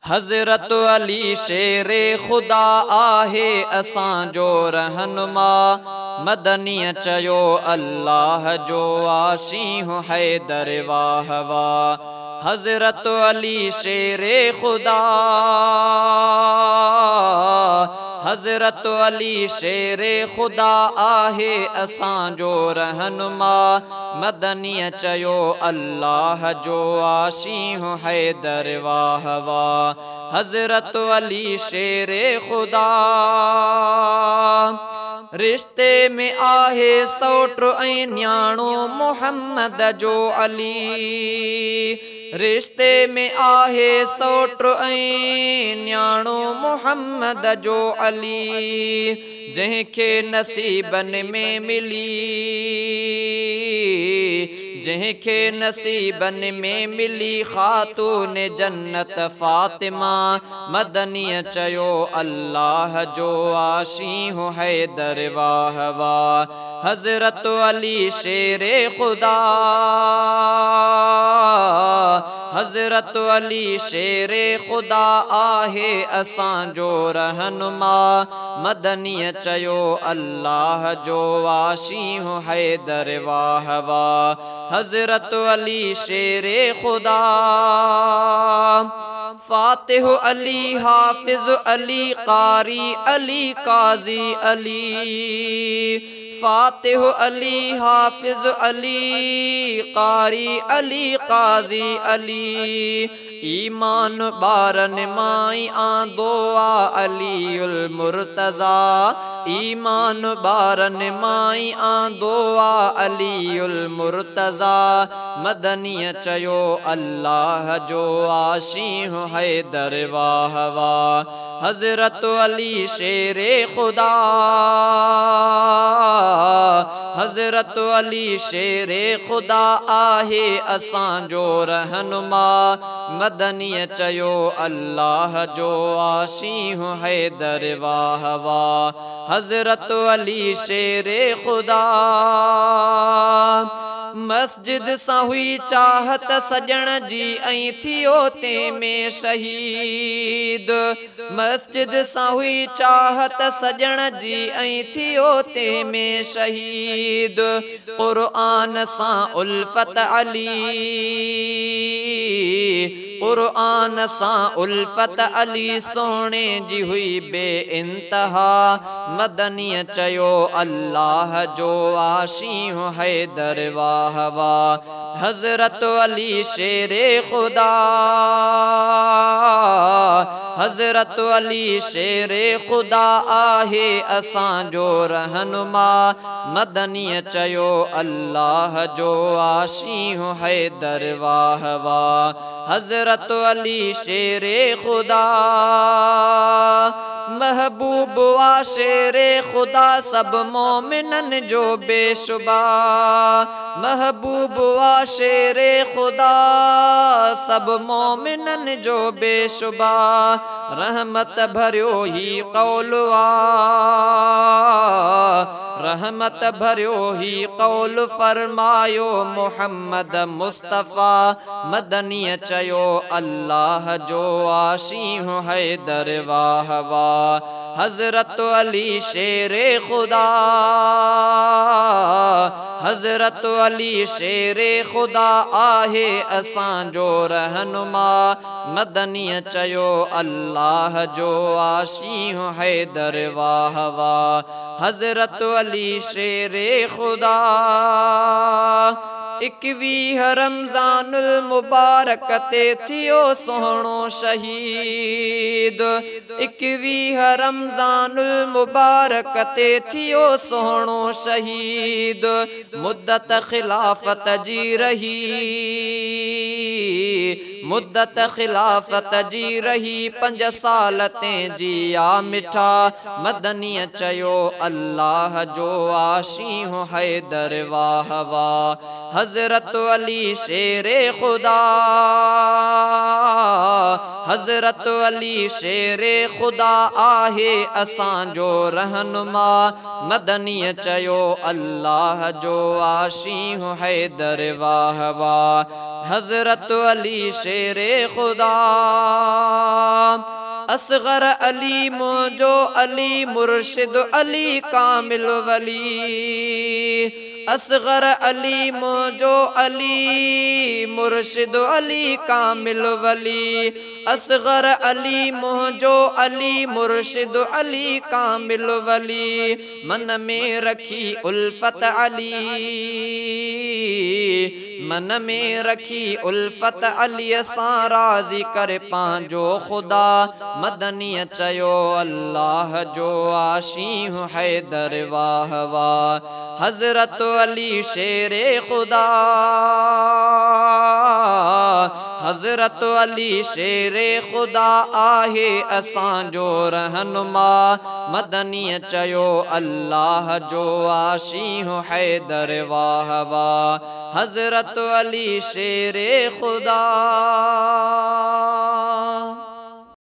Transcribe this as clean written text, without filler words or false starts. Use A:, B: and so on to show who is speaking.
A: हज़रत अली शेरे खुदा आहे असां जो रहनुमा। मदनीअ चयो अल्लाह जो आशीह हैदर वाह वाह। हज़रत अली शेरे खुदा, हज़रत अली शेरे खुदा आहे असां जो रहनुमा। मदनीअ चयो अल्लाह जो आशीह हैदर वाह वाह। हज़रत अली शेरे खुदा, रिश्ते में आहे सौट ऐं न्याणो मोहम्मद जो अली। रिश्ते में आहे सौट ऐं न्याणो मोहम्मद जो अली। जंहिंखे नसीबनि में मिली, जंहिंखे नसीबनि में मिली ख़ातून जन्नत फ़ातिमा। मदनीअ चयो अल्लाह जो आशीह हैदर वाह वाह। हज़रत अली शेरे खुदा, हज़रत अली शेरे खुदा आहे असां जो रहनुमा। मदनीअ चयो अल्लाह जो आशीह हैदर वाह वाह। हज़रत अली शेरे खुदा, फातिह अली हाफिज अली कारी अली काजी अली। फातिह अली हाफिज अली कारी अली काजी अली। ईमान बारन माई आंदो आ अलीउल मुर्तज़ा। ईमान बारन माई आंदो आ अलीउल मुर्तज़ा। मदनीअ चयो अल्लाह जो आशीह हैदर वाह वाह। हज़रत अली शेरे खुदा, हज़रत अली शेरे खुदा आहे असां जो रहनुमा। मदनीअ चयो अल्लाह जो आशीह हैदर वाह वाह। हज़रत अली शेरे खुदा, मस्जिद सां हुई चाहत सजण जी ऐं थियो ते में शहीद। मस्जिद सां हुई चाहत सजण जी ऐं थियो ते में शहीद। क़ुरआन सां उल्फत अली, क़ुरआन सां उल्फत अली सोणे जी हुई बे इंतहा। मदनीअ चयो अल्लाह जो आशीह हैदर वाह वाह। हज़रत अली शेरे खुदा, हज़रत अली शेरे खुदा आहे असां जो रहनुमा। मदनीअ चयो अल्लाह जो आशीह हैदर वाह वाह। हज़रत अली शेरे खुदा, महबूब वा शेरे खुदा सब मोमिनन जो बेशुबा। महबूब वा शेरे खुदा सब मोमिनन जो बेशुबा। रहमत भरियो ही कौल वा, रहमत भरियो ही कौल फरमायो मोहम्मद मुस्तफ़ा। मदनीअ चयो अल्लाह जो आशीह हैदर वाह वाह। हज़रत अली शेरे खुदा, हज़रत अली शेरे खुदा आहे असां जो रहनुमा। मदनीअ चयो अल्लाह जो आशीह हैदर वाह वाह। हज़रत अली शेरे खुदा, 21 रमज़ानुल मुबारक ते थियो सोहणो शहीद। 21 रमज़ानुल मुबारक ते थियो सोहणो शहीद। मुद्दत खिलाफत जी रही, मुद्दत खिलाफत जी रही 5 साल ते जिया मिठा। मदनीअ चयो अल्लाह जो आशीह हैदर वाह वाह। हज़रत अली शेरे खुदा, हज़रत अली शेरे खुदा आहे असां जो रहनुमा। मदनीअ चयो अल्लाह जो आशीह हैदर वाह वाह। हज़रत अली शेरे खुदा। असगर अली मुझो अली मुर्शिद अली कामिल वली। असगर अली मुझो अली मुर्शिद अली कामिल वली। असगर अली मुझो अली मुर्शिद अली कामिल वली। मन में रखी उल्फत अली, मन में रखी उल्फत अली सां राज़ी कर पांजो खुदा। मदनी चयो अल्लाह जो आशीं हैदर वाह वाह। हजरत अली शेरे खुदा, हजरत अली शेरे खुदा आहे असांजो रहनुमा। मदनी चयो अल्लाह जो आशीं हैदर वाह वाह। हजरत अली शेरे खुदा।